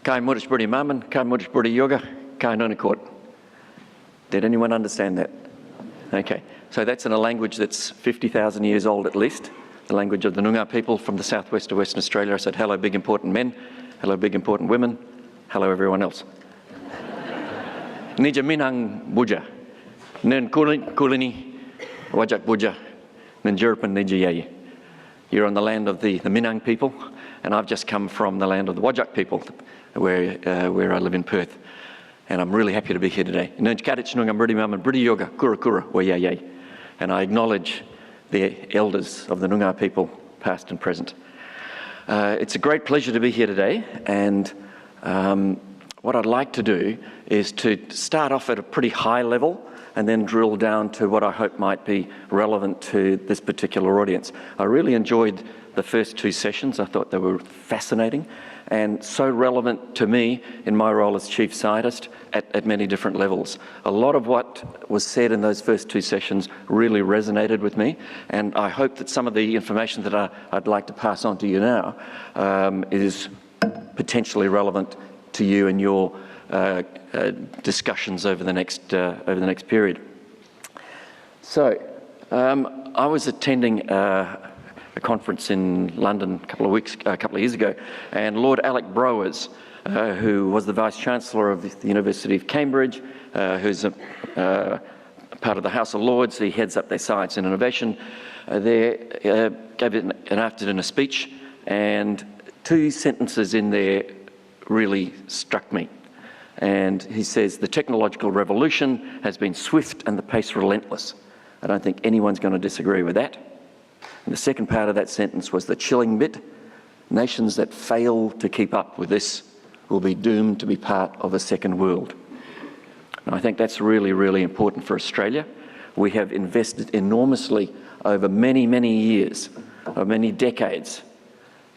Kai muris budi maman, kai muris budi yoga, kai nonakot. Did anyone understand that? Okay, so that's in a language that's 50,000 years old at least, the language of the Noongar people from the southwest of Western Australia. I said, hello big important men, hello big important women, hello everyone else. Nija minang buja, nen kulini, wajak buja, nen jurpan nija yayi. You're on the land of the Minang people, and I've just come from the land of the Wajak people, where I live in Perth. And I'm really happy to be here today. And I acknowledge the elders of the Noongar people, past and present. It's a great pleasure to be here today, and what I'd like to do is to start off at a pretty high level and then drill down to what I hope might be relevant to this particular audience. I really enjoyed the first two sessions. I thought they were fascinating and so relevant to me in my role as Chief Scientist at many different levels. A lot of what was said in those first two sessions really resonated with me, and I hope that some of the information that I'd like to pass on to you now is potentially relevant to you and your discussions over the next period. So, I was attending a conference in London a couple of years ago, and Lord Alec Browers, who was the Vice Chancellor of the University of Cambridge, who's a part of the House of Lords, he heads up their science and innovation, gave an after-dinner speech, and two sentences in there really struck me. And he says, the technological revolution has been swift and the pace relentless. I don't think anyone's going to disagree with that. And the second part of that sentence was the chilling bit. Nations that fail to keep up with this will be doomed to be part of a second world. And I think that's really, really important for Australia. We have invested enormously over many, many years, or many decades,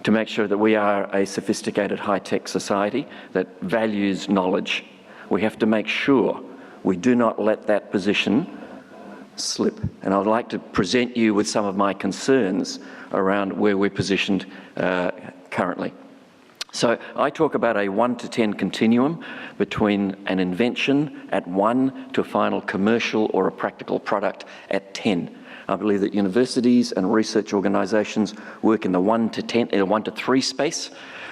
to make sure that we are a sophisticated high-tech society that values knowledge. We have to make sure we do not let that position slip. And I'd like to present you with some of my concerns around where we're positioned currently. So I talk about a 1 to 10 continuum between an invention at 1 to a final commercial or a practical product at 10. I believe that universities and research organisations work in the 1 to 3 space,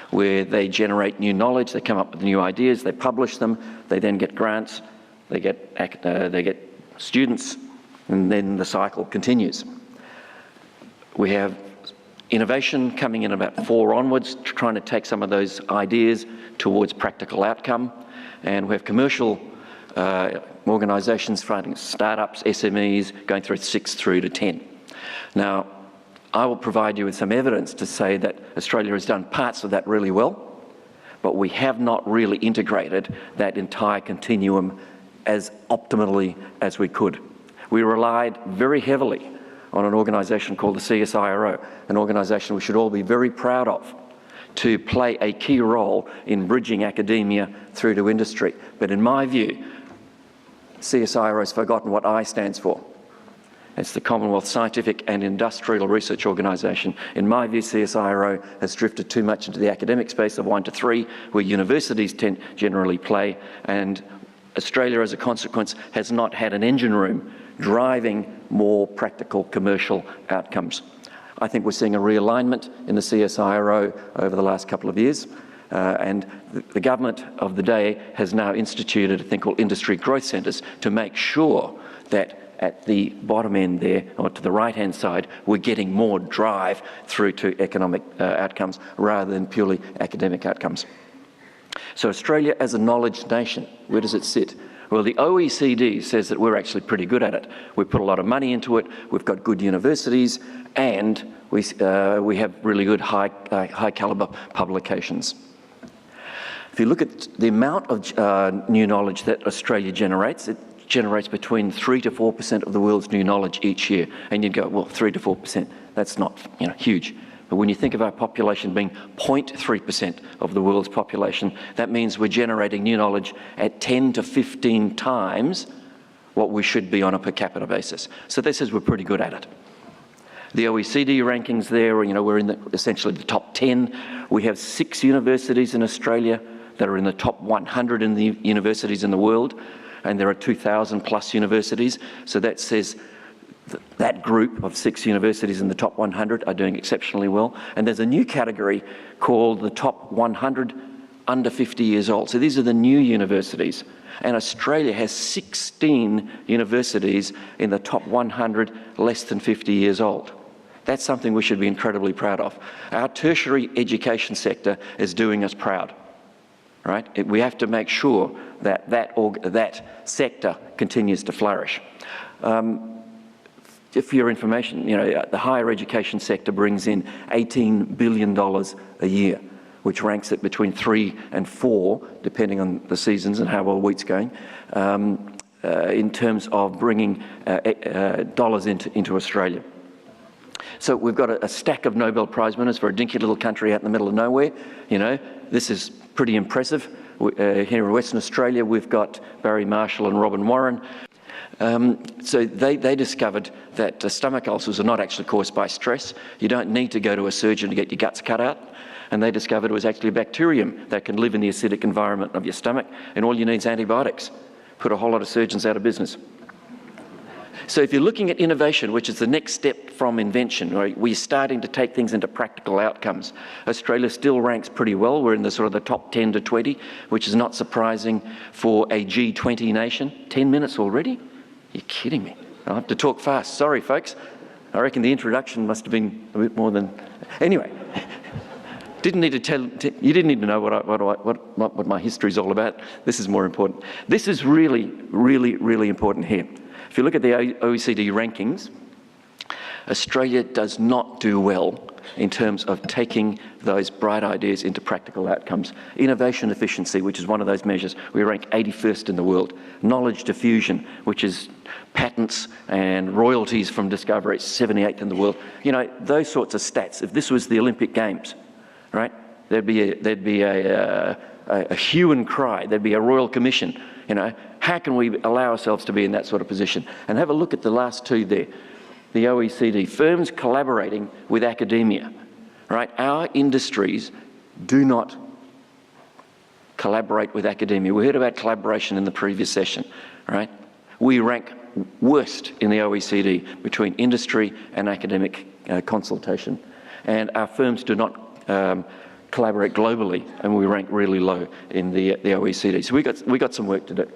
where they generate new knowledge, they come up with new ideas, they publish them, they then get grants, they get students, and then the cycle continues. We have innovation coming in about 4 onwards, trying to take some of those ideas towards practical outcome, and we have commercial organisations finding startups, SMEs, going through 6 through to 10. Now, I will provide you with some evidence to say that Australia has done parts of that really well, but we have not really integrated that entire continuum as optimally as we could. We relied very heavily on an organisation called the CSIRO, an organisation we should all be very proud of, to play a key role in bridging academia through to industry. But in my view, CSIRO has forgotten what I stands for. It's the Commonwealth Scientific and Industrial Research Organisation. In my view, CSIRO has drifted too much into the academic space of 1 to 3, where universities generally play, and Australia, as a consequence, has not had an engine room driving more practical commercial outcomes. I think we're seeing a realignment in the CSIRO over the last couple of years, and the government of the day has now instituted a thing called industry growth centres to make sure that at the bottom end there, or to the right-hand side, we're getting more drive through to economic outcomes rather than purely academic outcomes. So Australia as a knowledge nation, where does it sit? Well, the OECD says that we're actually pretty good at it. We put a lot of money into it, we've got good universities, and we have really good high calibre publications. If you look at the amount of new knowledge that Australia generates, it generates between 3 to 4% of the world's new knowledge each year. And you'd go, well, 3 to 4%, that's not huge. But when you think of our population being 0.3% of the world's population, that means we're generating new knowledge at 10 to 15 times what we should be on a per capita basis. So this says we're pretty good at it. The OECD rankings there, we're in essentially the top 10. We have 6 universities in Australia that are in the top 100 in the universities in the world, and there are 2,000 plus universities. So that says that group of 6 universities in the top 100 are doing exceptionally well. And there's a new category called the top 100 under 50 years old. So these are the new universities. And Australia has 16 universities in the top 100 less than 50 years old. That's something we should be incredibly proud of. Our tertiary education sector is doing us proud, right? We have to make sure that that sector continues to flourish. For your information, you know, the higher education sector brings in $18 billion a year, which ranks it between 3 and 4, depending on the seasons and how well wheat's going, in terms of bringing dollars into Australia. So we've got a stack of Nobel Prize winners for a dinky little country out in the middle of nowhere. You know, this is pretty impressive. Here in Western Australia, we've got Barry Marshall and Robin Warren. So they discovered that stomach ulcers are not actually caused by stress. You don't need to go to a surgeon to get your guts cut out. And they discovered it was actually a bacterium that can live in the acidic environment of your stomach, and all you need is antibiotics. Put a whole lot of surgeons out of business. So if you're looking at innovation, which is the next step from invention, right, we're starting to take things into practical outcomes. Australia still ranks pretty well. We're in the sort of the top 10 to 20, which is not surprising for a G20 nation. 10 minutes already? You're kidding me. I'll have to talk fast. Sorry, folks. I reckon the introduction must have been a bit more than... Anyway. You didn't need to know what my history is all about. This is more important. This is really, really, really important here. If you look at the OECD rankings, Australia does not do well in terms of taking those bright ideas into practical outcomes. Innovation efficiency, which is one of those measures, we rank 81st in the world. Knowledge diffusion, which is patents and royalties from discovery, 78th in the world. You know, those sorts of stats. If this was the Olympic Games, right? There'd be a hue and cry. There'd be a royal commission. You know, how can we allow ourselves to be in that sort of position? And have a look at the last two there. The OECD, firms collaborating with academia, right? Our industries do not collaborate with academia. We heard about collaboration in the previous session, right? We rank worst in the OECD between industry and academic consultation. And our firms do not collaborate globally, and we rank really low in the OECD. So we got some work to do.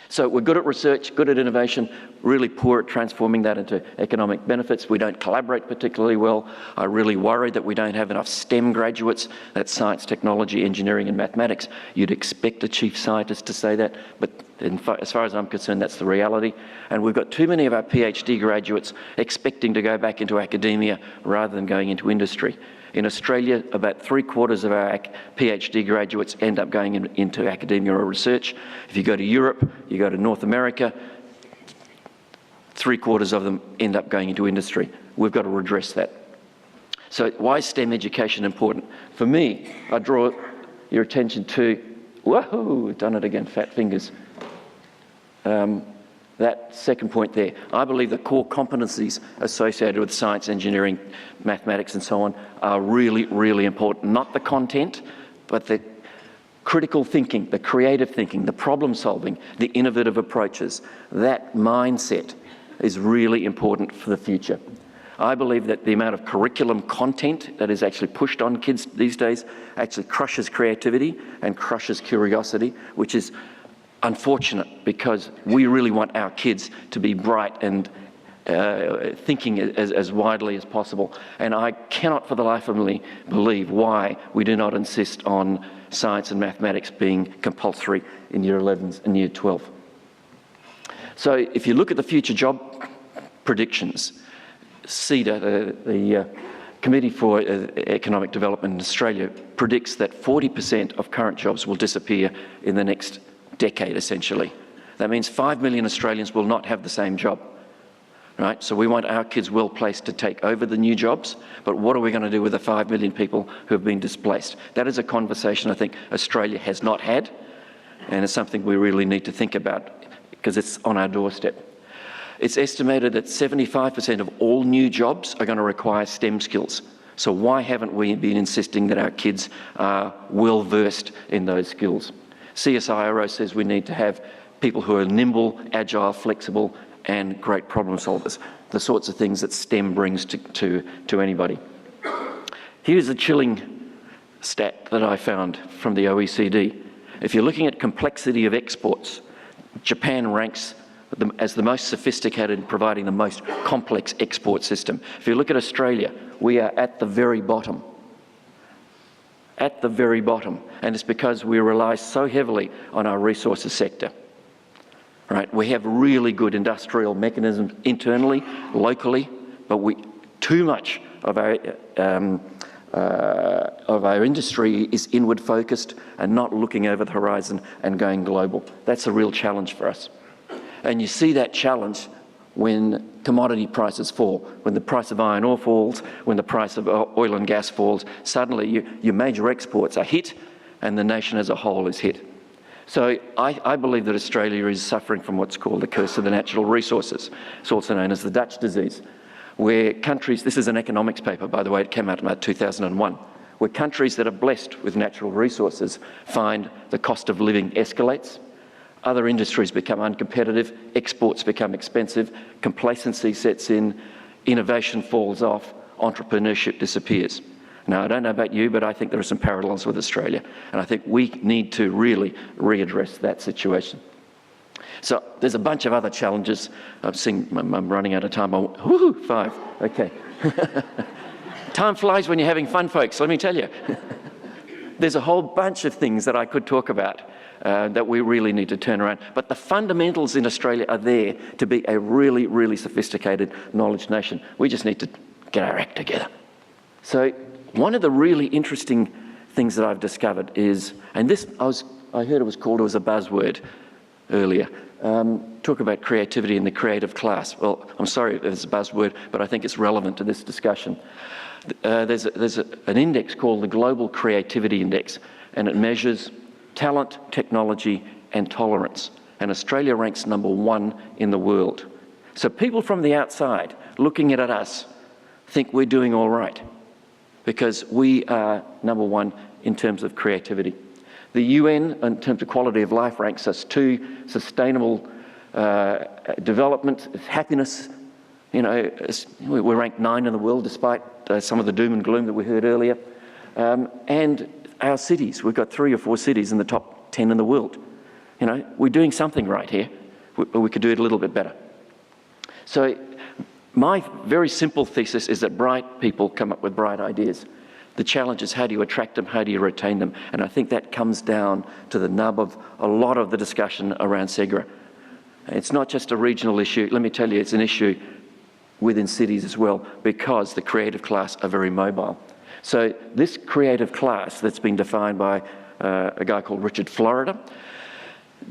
So we're good at research, good at innovation, really poor at transforming that into economic benefits. We don't collaborate particularly well. I really worry that we don't have enough STEM graduates. That's science, technology, engineering, and mathematics. You'd expect a chief scientist to say that, but as far as I'm concerned, that's the reality. And we've got too many of our PhD graduates expecting to go back into academia rather than going into industry. In Australia, about 3/4 of our PhD graduates end up going into academia or research. If you go to Europe, you go to North America, 3/4 of them end up going into industry. We've got to redress that. So why is STEM education important? For me, I draw your attention to, whoa, done it again, fat fingers. That second point there. I believe the core competencies associated with science, engineering, mathematics, and so on are really, really important. Not the content, but the critical thinking, the creative thinking, the problem solving, the innovative approaches. That mindset is really important for the future. I believe that the amount of curriculum content that is actually pushed on kids these days actually crushes creativity and crushes curiosity, which is unfortunate because we really want our kids to be bright and thinking as widely as possible. And I cannot for the life of me believe why we do not insist on science and mathematics being compulsory in Year 11s and Year 12. So if you look at the future job predictions, SEGRA, the Committee for Economic Development in Australia, predicts that 40% of current jobs will disappear in the next decade, essentially. That means 5 million Australians will not have the same job, right? So we want our kids well placed to take over the new jobs, but what are we going to do with the 5 million people who have been displaced? That is a conversation I think Australia has not had, and it's something we really need to think about because it's on our doorstep. It's estimated that 75% of all new jobs are going to require STEM skills. So why haven't we been insisting that our kids are well versed in those skills? CSIRO says we need to have people who are nimble, agile, flexible, and great problem solvers, the sorts of things that STEM brings to anybody. Here's a chilling stat that I found from the OECD. If you're looking at complexity of exports, Japan ranks as the most sophisticated in providing the most complex export system. If you look at Australia, we are at the very bottom. At the very bottom. And it's because we rely so heavily on our resources sector. Right? We have really good industrial mechanisms internally, locally, but too much of our industry is inward focused and not looking over the horizon and going global. That's a real challenge for us. And you see that challenge when commodity prices fall, when the price of iron ore falls, when the price of oil and gas falls. Suddenly your major exports are hit and the nation as a whole is hit. So I believe that Australia is suffering from what's called the curse of the natural resources. It's also known as the Dutch disease, where countries, this is an economics paper, by the way, it came out in about 2001, where countries that are blessed with natural resources find the cost of living escalates, other industries become uncompetitive, exports become expensive, complacency sets in, innovation falls off, entrepreneurship disappears. Now, I don't know about you, but I think there are some parallels with Australia, and I think we need to really readdress that situation. So there's a bunch of other challenges. I'm running out of time. Woohoo, 5, okay. Time flies when you're having fun, folks, let me tell you. There's a whole bunch of things that I could talk about that we really need to turn around. But the fundamentals in Australia are there to be a really, really sophisticated knowledge nation. We just need to get our act together. So one of the really interesting things that I've discovered is, and this I heard it was a buzzword earlier, talk about creativity in the creative class. Well, I'm sorry if it's a buzzword, but I think it's relevant to this discussion. There's an index called the Global Creativity Index, and it measures talent, technology, and tolerance. And Australia ranks #1 in the world. So people from the outside looking at us think we're doing all right because we are #1 in terms of creativity. The UN, in terms of quality of life, ranks us 2, sustainable development, happiness. You know, we're ranked 9 in the world despite some of the doom and gloom that we heard earlier. And our cities, we've got 3 or 4 cities in the top 10 in the world. You know, we're doing something right here, but we could do it a little bit better. So my very simple thesis is that bright people come up with bright ideas. The challenge is how do you attract them, how do you retain them? And I think that comes down to the nub of a lot of the discussion around SEGRA. It's not just a regional issue. Let me tell you, it's an issue within cities as well because the creative class are very mobile. So this creative class that's been defined by a guy called Richard Florida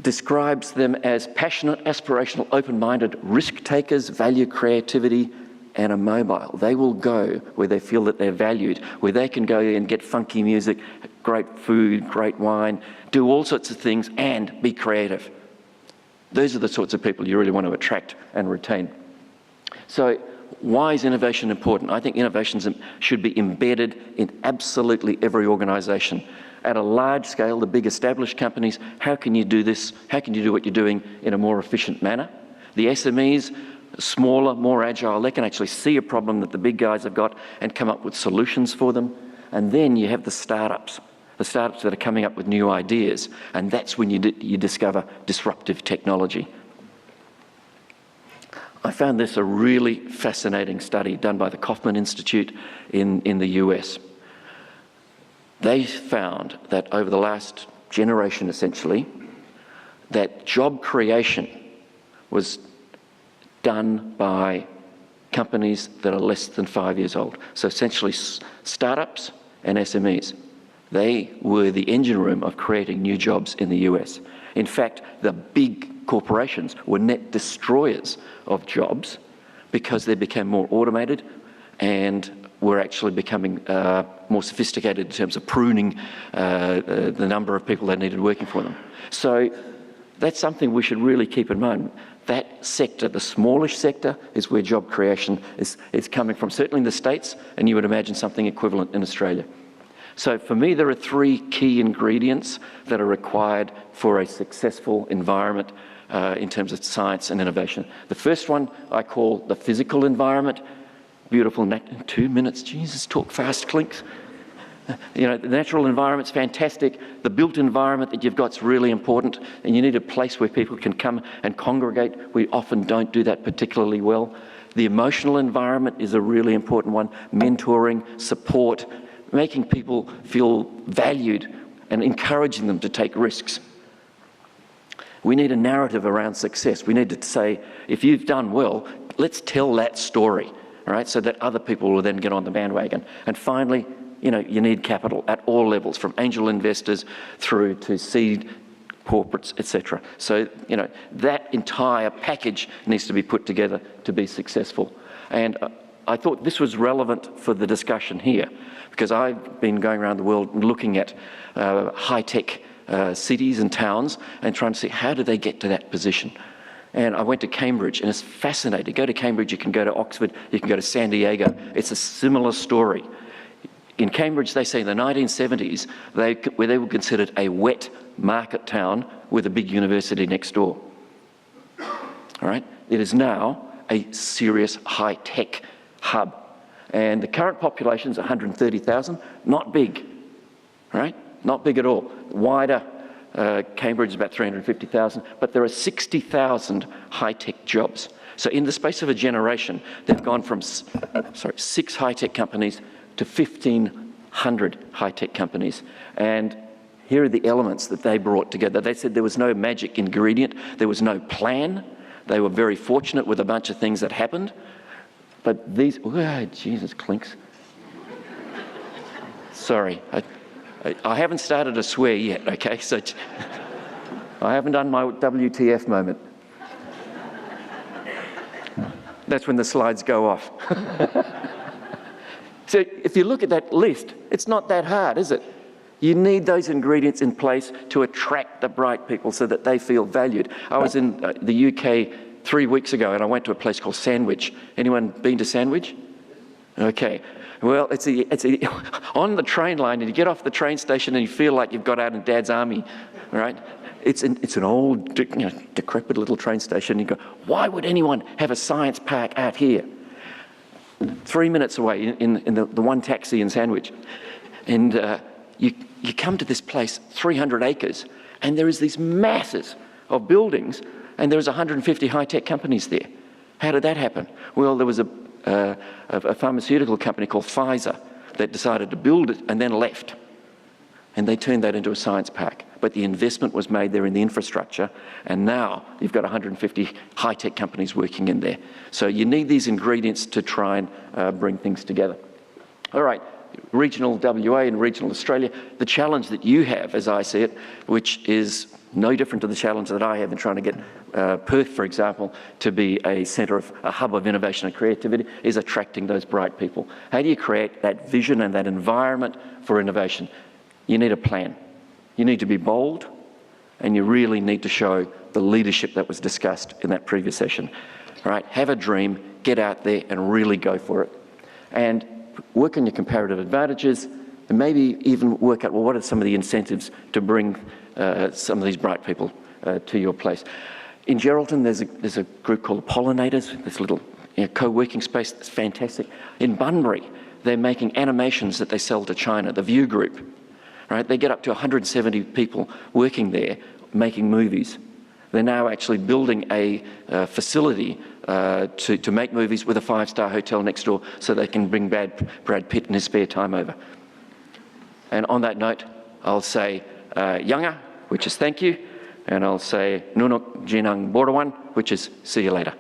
describes them as passionate, aspirational, open-minded, risk-takers, value creativity, and are mobile. They will go where they feel that they're valued, where they can go and get funky music, great food, great wine, do all sorts of things and be creative. Those are the sorts of people you really want to attract and retain. So why is innovation important? I think innovations should be embedded in absolutely every organisation. At a large scale, the big established companies, how can you do this? How can you do what you're doing in a more efficient manner? The SMEs, smaller, more agile, they can actually see a problem that the big guys have got and come up with solutions for them. And then you have the startups that are coming up with new ideas, and that's when you discover disruptive technology. I found this a really fascinating study done by the Kauffman Institute in the US. They found that over the last generation, essentially, that job creation was done by companies that are less than 5 years old. So essentially startups and SMEs. They were the engine room of creating new jobs in the US. In fact, the big corporations were net destroyers of jobs because they became more automated and were actually becoming more sophisticated in terms of pruning the number of people they needed working for them. So that's something we should really keep in mind. That sector, the smallish sector, is where job creation is coming from, certainly in the States, and you would imagine something equivalent in Australia. So for me, there are three key ingredients that are required for a successful environment in terms of science and innovation. The first one I call the physical environment. Beautiful, 2 minutes, Jesus, talk fast, Klinks. You know, the natural environment's fantastic. The built environment that you've got is really important, and you need a place where people can come and congregate. We often don't do that particularly well. The emotional environment is a really important one. Mentoring, support, making people feel valued and encouraging them to take risks. We need a narrative around success. We need to say, if you've done well, let's tell that story, all right, so that other people will then get on the bandwagon. And finally, you know, you need capital at all levels, from angel investors through to seed corporates, etc. So, you know, that entire package needs to be put together to be successful. And I thought this was relevant for the discussion here, because I've been going around the world looking at high-tech cities and towns and trying to see how do they get to that position. And I went to Cambridge, and it's fascinating. Go to Cambridge, you can go to Oxford, you can go to San Diego. It's a similar story. In Cambridge, they say in the 1970s, where they were considered a wet market town with a big university next door. All right? It is now a serious high-tech hub. And the current population is 130,000, not big, right? Not big at all. Wider, Cambridge is about 350,000, but there are 60,000 high-tech jobs. So in the space of a generation, they've gone from 6 high-tech companies to 1,500 high-tech companies. And here are the elements that they brought together. They said there was no magic ingredient, there was no plan. They were very fortunate with a bunch of things that happened. But these, oh, Jesus, Klinks. Sorry, I haven't started to swear yet, okay? So I haven't done my WTF moment. That's when the slides go off. So if you look at that list, it's not that hard, is it? You need those ingredients in place to attract the bright people so that they feel valued. I was in the UK 3 weeks ago, and I went to a place called Sandwich. Anyone been to Sandwich? Okay. Well, it's on the train line, and you get off the train station and you feel like you've got out in Dad's army, right? It's an old, decrepit little train station. You go, why would anyone have a science park out here? 3 minutes away in the one taxi in Sandwich. And you come to this place, 300 acres, and there is these masses of buildings, and there's 150 high-tech companies there. How did that happen? Well, there was a pharmaceutical company called Pfizer that decided to build it and then left. And they turned that into a science park. But the investment was made there in the infrastructure, and now you've got 150 high-tech companies working in there. So you need these ingredients to try and bring things together. All right, regional WA and regional Australia, the challenge that you have, as I see it, which is no different to the challenge that I have in trying to get Perth, for example, to be a centre of a hub of innovation and creativity, is attracting those bright people. How do you create that vision and that environment for innovation? You need a plan. You need to be bold, and you really need to show the leadership that was discussed in that previous session. All right, have a dream, get out there and really go for it. And work on your comparative advantages, and maybe even work out, well, what are some of the incentives to bring some of these bright people to your place. In Geraldton, there's a group called Pollinators, this little co-working space that's fantastic. In Bunbury, they're making animations that they sell to China, the View Group. Right? They get up to 170 people working there, making movies. They're now actually building a facility to make movies with a 5-star hotel next door so they can bring Brad Pitt in his spare time over. And on that note, I'll say Yanga, which is thank you, and I'll say Nunuk Jinang Borawan, which is see you later.